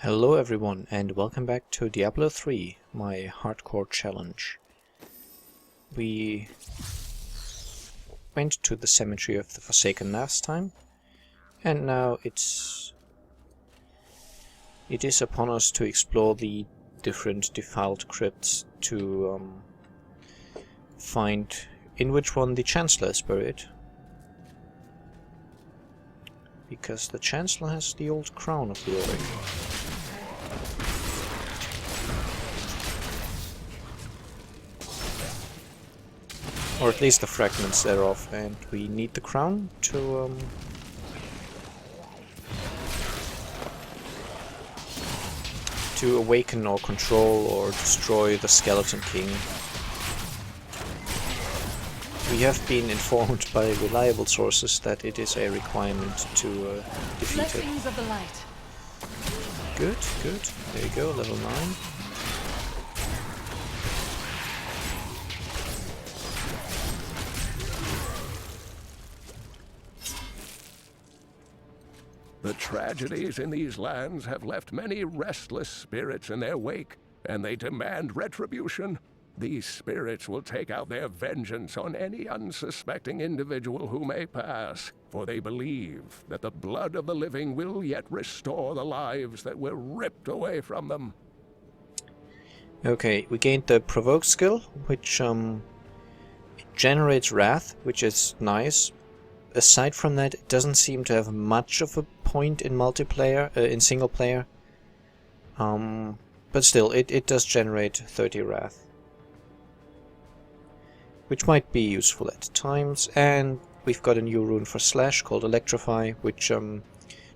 Hello everyone and welcome back to Diablo 3, my hardcore challenge. We went to the Cemetery of the Forsaken last time, and now it is upon us to explore the different defiled crypts to find in which one the Chancellor is buried. Because the Chancellor has the old crown of the Auric. Or at least the fragments thereof, and we need the crown to awaken or control or destroy the Skeleton King. We have been informed by reliable sources that it is a requirement to defeat it. Blessings of the light. Good, good. There you go, level 9. The tragedies in these lands have left many restless spirits in their wake, and they demand retribution. These spirits will take out their vengeance on any unsuspecting individual who may pass, for they believe that the blood of the living will yet restore the lives that were ripped away from them. Okay, we gained the Provoke skill, which it generates Wrath, which is nice. Aside from that, it doesn't seem to have much of a point in multiplayer, in single player. But still, it does generate 30 Wrath, which might be useful at times. And we've got a new rune for Slash called Electrify, which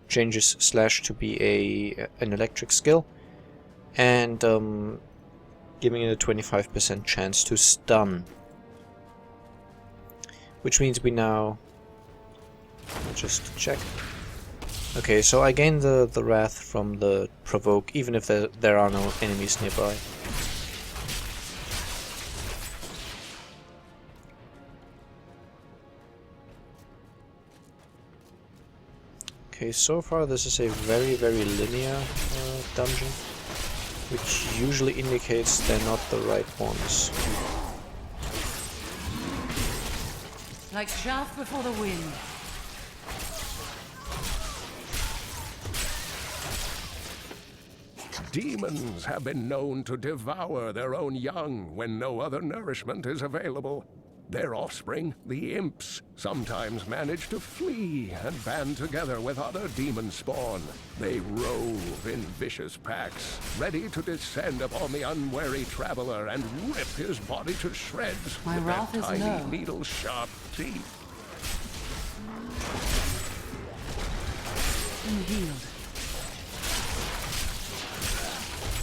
changes Slash to be an electric skill, and giving it a 25% chance to stun. Which means we now... just check. Okay, so I gain the Wrath from the Provoke, even if there are no enemies nearby. Okay, so far this is a very, very linear dungeon, which usually indicates they're not the right ones. Like chaff before the wind. Demons have been known to devour their own young when no other nourishment is available. Their offspring, the imps, sometimes manage to flee and band together with other demon spawn. They rove in vicious packs, ready to descend upon the unwary traveler and rip his body to shreds My with wrath their is tiny, low. needle-sharp teeth. Healed.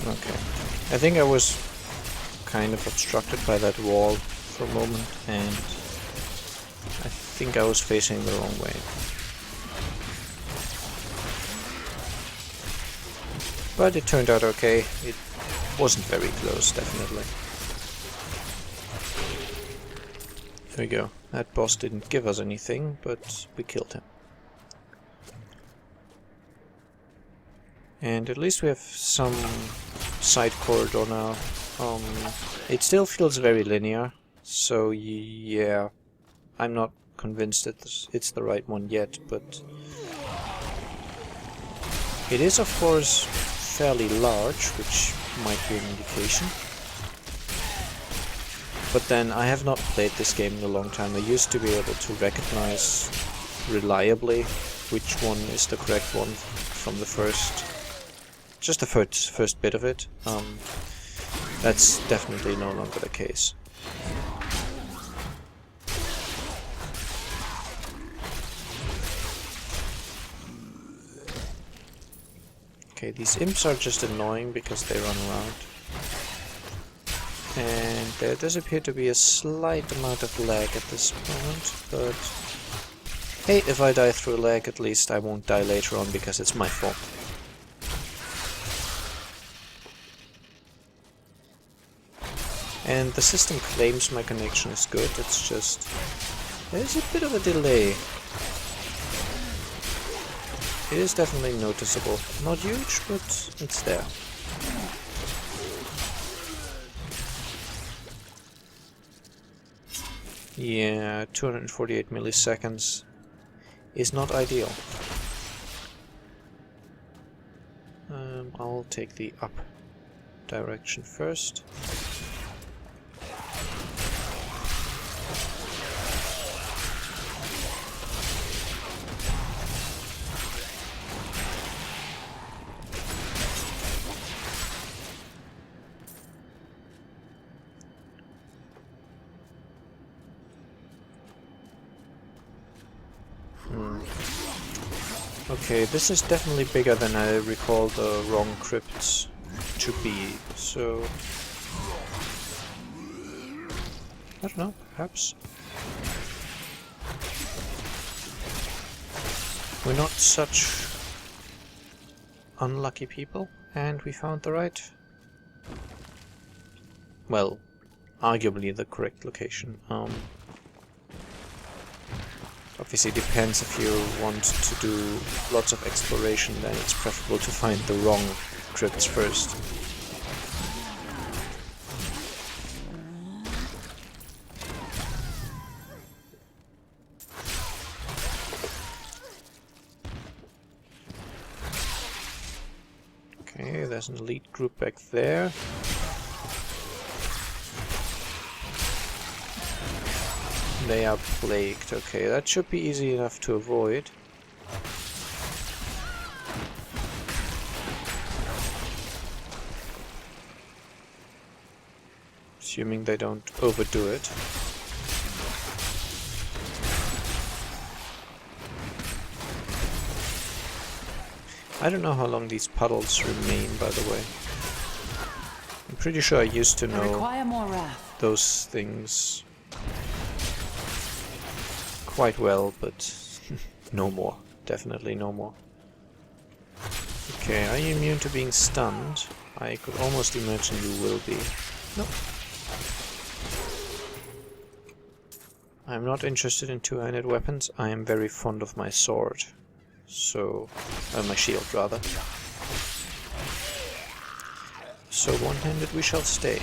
Okay. I think I was kind of obstructed by that wall for a moment, and I think I was facing the wrong way. But it turned out okay. It wasn't very close, definitely. There we go. That boss didn't give us anything, but we killed him. And at least we have some side corridor now. It still feels very linear, so yeah, I'm not convinced that it's the right one yet, but it is of course fairly large, which might be an indication. But then I have not played this game in a long time. I used to be able to recognize reliably which one is the correct one from the first. Just the first bit of it. That's definitely no longer the case. Okay, these imps are just annoying because they run around. And there does appear to be a slight amount of lag at this moment, but hey, if I die through lag, at least I won't die later on because it's my fault. And the system claims my connection is good, it's just... there's a bit of a delay. It is definitely noticeable. Not huge, but it's there. Yeah, 248 milliseconds is not ideal. I'll take the up direction first. Okay, this is definitely bigger than I recall the wrong crypts to be, so... I don't know, perhaps. We're not such unlucky people, and we found the right... well, arguably the correct location. Obviously depends if you want to do lots of exploration, then it's preferable to find the wrong crypts first. Okay, there's an elite group back there. They are plagued. Okay, that should be easy enough to avoid. Assuming they don't overdo it. I don't know how long these puddles remain, by the way. I'm pretty sure I used to know those things quite well, but no more. Definitely no more. Okay, are you immune to being stunned? I could almost imagine you will be. Nope. I'm not interested in two-handed weapons. I am very fond of my sword. So... my shield, rather. So one-handed we shall stay.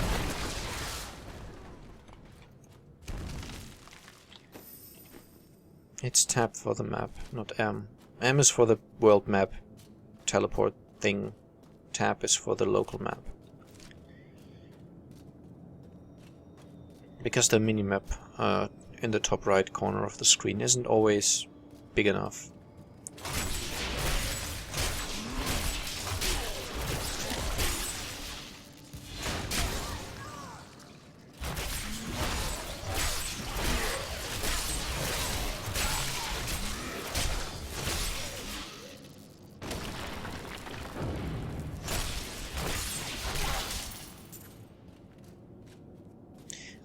It's tab for the map, not M. M is for the world map teleport thing. Tab is for the local map. Because the minimap in the top right corner of the screen isn't always big enough.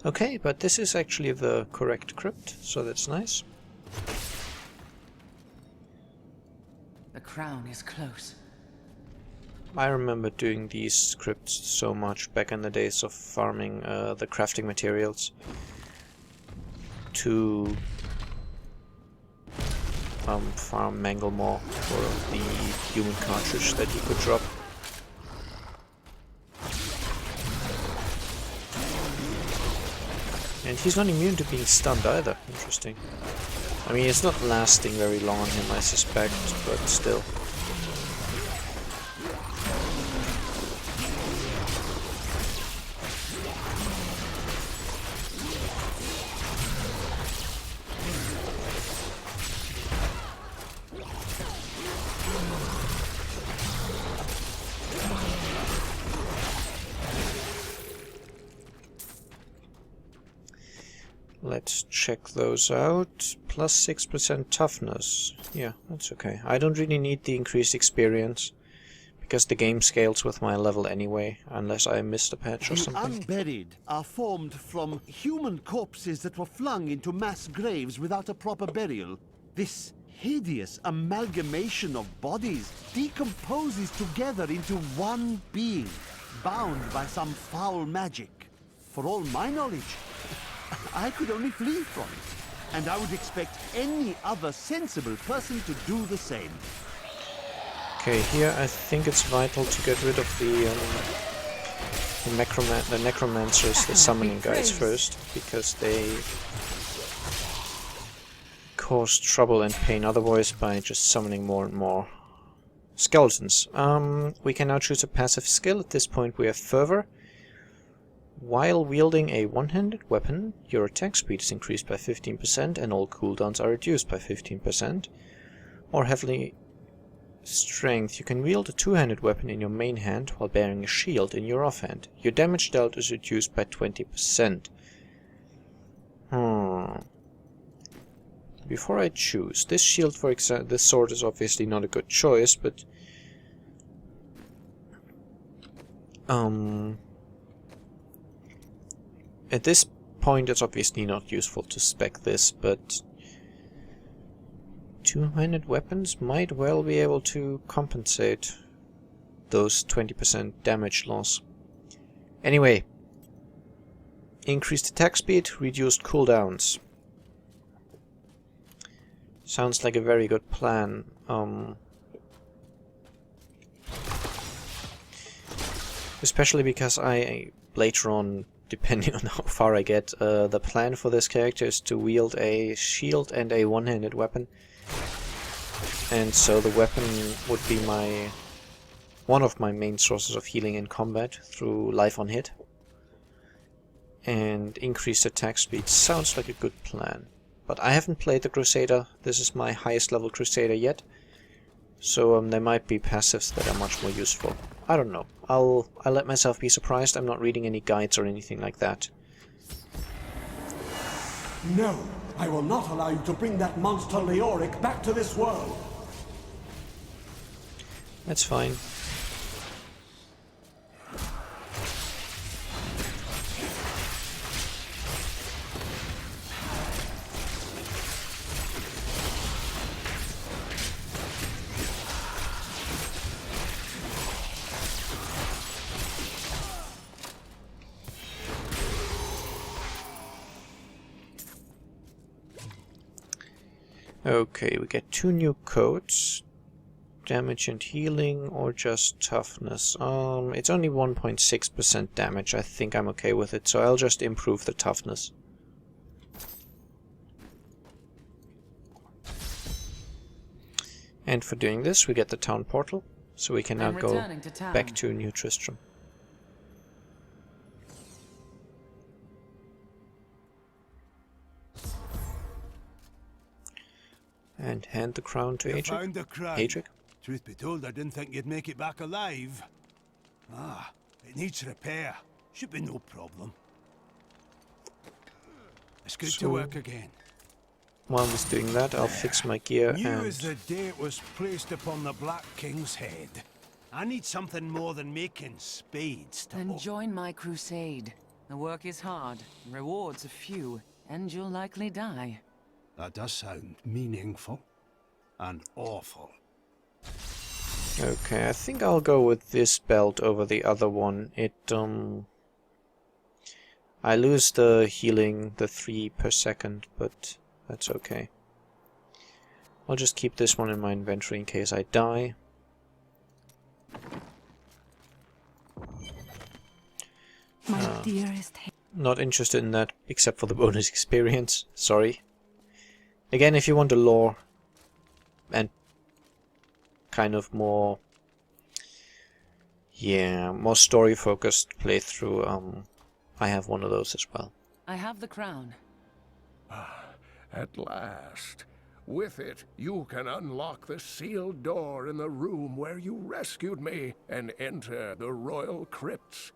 Okay, but this is actually the correct crypt, so that's nice. The crown is close. I remember doing these crypts so much back in the days of farming the crafting materials to farm Manglemore for the human cartridge that you could drop. And he's not immune to being stunned either. Interesting. I mean, it's not lasting very long on him, I suspect, but still. Let's check those out. Plus 6% toughness. Yeah, that's okay. I don't really need the increased experience, because the game scales with my level anyway, unless I missed a patch or The something. unburied are formed from human corpses that were flung into mass graves without a proper burial. This hideous amalgamation of bodies decomposes together into one being, bound by some foul magic. For all my knowledge, I could only flee from it, and I would expect any other sensible person to do the same. Okay, here I think it's vital to get rid of the necromancers, the summoning guys first, because they cause trouble and pain otherwise by just summoning more and more skeletons. We can now choose a passive skill. At this point we have Fervor. While wielding a one-handed weapon, your attack speed is increased by 15% and all cooldowns are reduced by 15%. Or Heavily Strength. You can wield a two-handed weapon in your main hand while bearing a shield in your offhand. Your damage dealt is reduced by 20%. Before I choose, this shield, for example, this sword is obviously not a good choice, but at this point it's obviously not useful to spec this, but two-handed weapons might well be able to compensate those 20% damage loss. Anyway, increased attack speed, reduced cooldowns. Sounds like a very good plan. Especially because I later on, depending on how far I get, the plan for this character is to wield a shield and a one-handed weapon. And so the weapon would be one of my main sources of healing in combat through life on hit. And increased attack speed sounds like a good plan. But I haven't played the Crusader. This is my highest level Crusader yet. So there might be passives that are much more useful. I don't know. I'll let myself be surprised. I'm not reading any guides or anything like that. No, I will not allow you to bring that monster Leoric back to this world. That's fine. Okay, we get 2 new codes. Damage and healing, or just toughness. It's only 1.6% damage. I think I'm okay with it, so I'll just improve the toughness. And for doing this, we get the town portal, so we can now go back to New Tristram. And hand the crown to Adric. Truth be told, I didn't think you'd make it back alive. Ah, it needs repair. Should be no problem. It's good to work again. While he's doing that, I'll fix my gear New and... as the day it was placed upon the Black King's head. I need something more than making spades to Then join my crusade. The work is hard, rewards are few, and you'll likely die. That does sound meaningful. And awful. Okay, I think I'll go with this belt over the other one. I lose the healing, the 3 per second, but that's okay. I'll just keep this one in my inventory in case I die. My dearest... Not interested in that, except for the bonus experience. Sorry. Again, if you want a lore and kind of more, more story-focused playthrough, I have one of those as well. I have the crown. At last. With it, you can unlock the sealed door in the room where you rescued me and enter the royal crypts.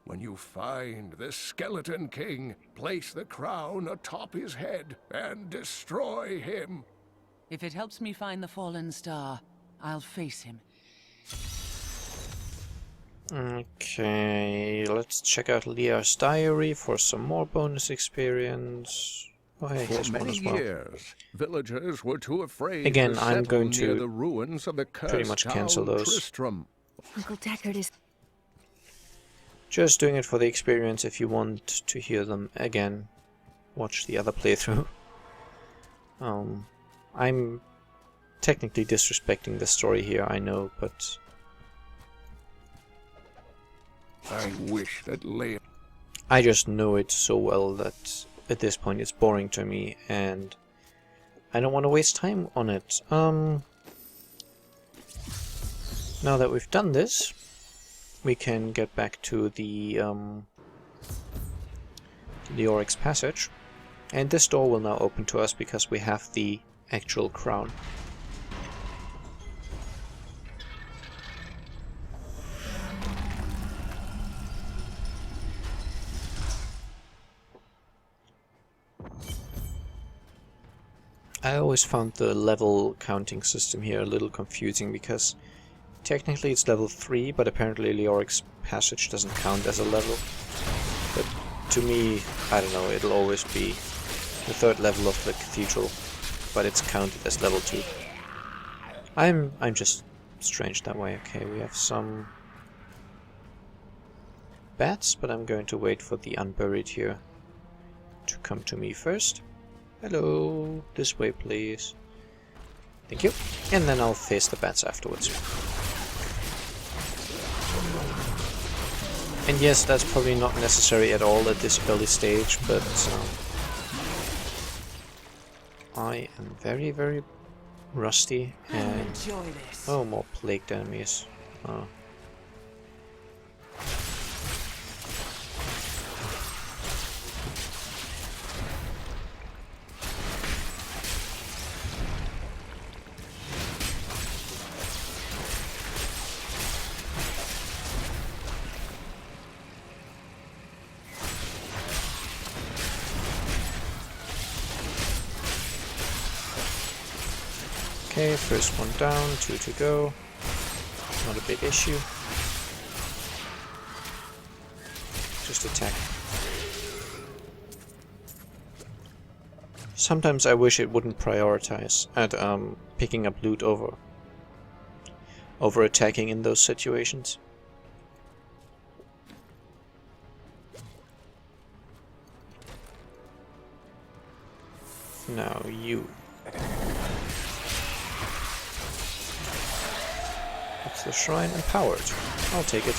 When you find the Skeleton King, place the crown atop his head and destroy him. If it helps me find the fallen star, I'll face him. Okay, let's check out Lear's diary for some more bonus experience. Oh, hey, here's one as well. Years, villagers were too afraid Again, to I'm going near to the ruins of the pretty much cancel those. Tristram. Uncle Deckard is... Just doing it for the experience. If you want to hear them again, watch the other playthrough. I'm technically disrespecting the story here, I know, but I wish that Leon... I just know it so well that at this point it's boring to me, and I don't want to waste time on it. Now that we've done this, we can get back to the Oryx passage, and this door will now open to us because we have the actual crown. I always found the level counting system here a little confusing because technically it's level 3, but apparently Leoric's passage doesn't count as a level. But to me, I don't know, it'll always be the 3rd level of the cathedral, but it's counted as level 2. I'm just strange that way. Okay, we have some bats, but I'm going to wait for the unburied here to come to me first. Hello, this way please. Thank you. And then I'll face the bats afterwards. And yes, that's probably not necessary at all at this early stage, but I am very, very rusty and... Oh, more plagued enemies. Oh. Okay, first one down, 2 to go. Not a big issue. Just attack. Sometimes I wish it wouldn't prioritize at picking up loot over attacking in those situations. Now you. It's the shrine empowered. I'll take it.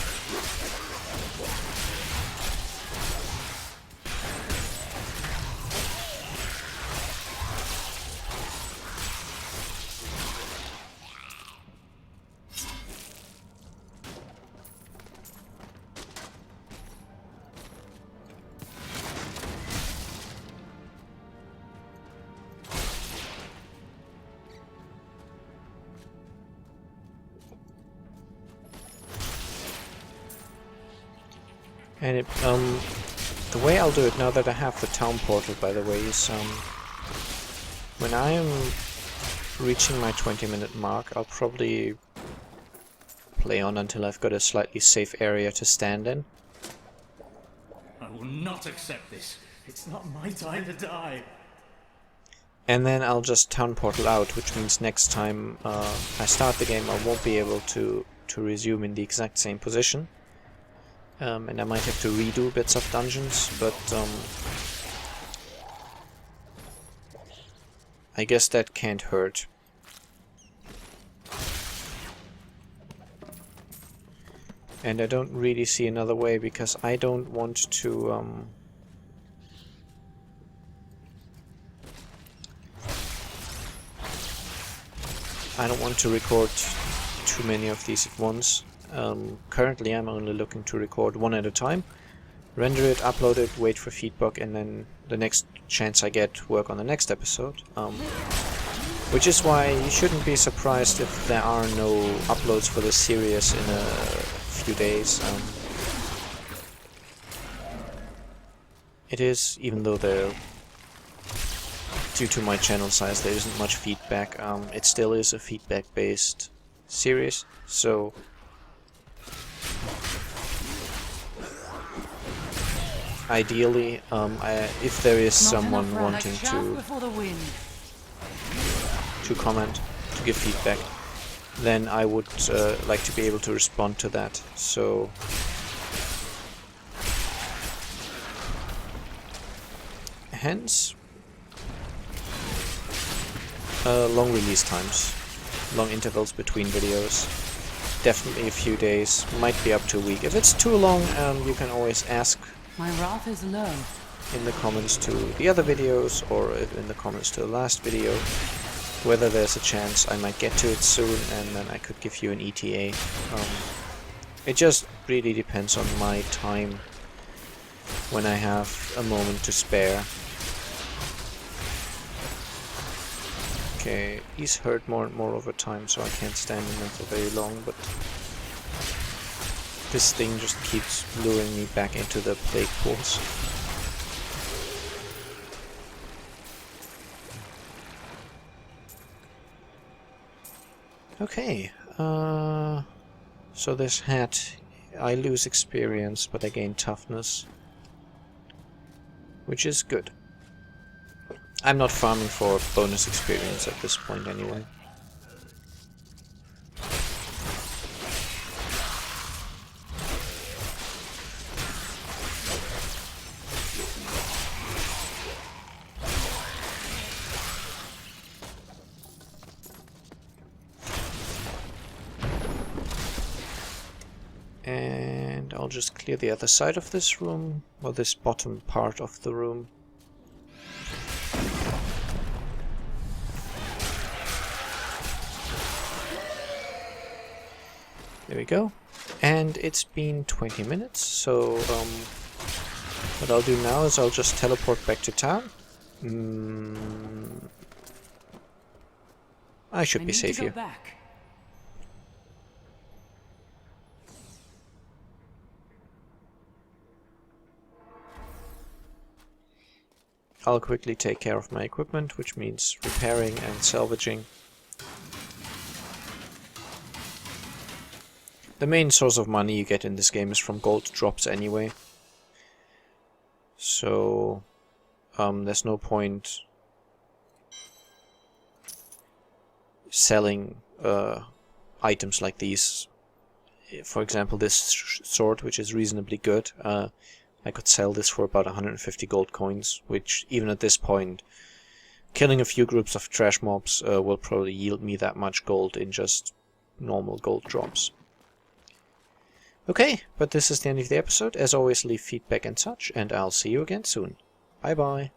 And the way I'll do it now that I have the town portal, by the way, is when I am reaching my 20-minute mark, I'll probably play on until I've got a slightly safe area to stand in. I will not accept this. It's not my time to die. And then I'll just town portal out, which means next time I start the game I won't be able to resume in the exact same position. And I might have to redo bits of dungeons, but I guess that can't hurt. And I don't really see another way, because I don't want to record too many of these at once. Currently I'm only looking to record one at a time, render it, upload it, wait for feedback, and then the next chance I get, work on the next episode. Which is why you shouldn't be surprised if there are no uploads for this series in a few days. It is, even though due to my channel size there isn't much feedback, it still is a feedback-based series, so ideally, if there is someone wanting to comment, to give feedback, then I would like to be able to respond to that. So hence long release times. long intervals between videos. Definitely a few days, might be up to a week. If it's too long, you can always ask My wrath is low. in the comments to the other videos, or in the comments to the last video, whether there's a chance I might get to it soon, and then I could give you an ETA. It just really depends on my time, when I have a moment to spare. Okay, he's hurt more and more over time, so I can't stand in there for very long, but this thing just keeps luring me back into the plague pools. Okay, so this hat, I lose experience, but I gain toughness, which is good. I'm not farming for bonus experience at this point anyway. And I'll just clear the other side of this room, or this bottom part of the room. There we go. And it's been 20 minutes, so what I'll do now is I'll just teleport back to town. I should be safe here. Back. I'll quickly take care of my equipment, which means repairing and salvaging. The main source of money you get in this game is from gold drops anyway. So there's no point selling items like these. For example, this sword, which is reasonably good, I could sell this for about 150 gold coins, which even at this point, killing a few groups of trash mobs will probably yield me that much gold in just normal gold drops. Okay, but this is the end of the episode. As always, leave feedback and such, and I'll see you again soon. Bye bye.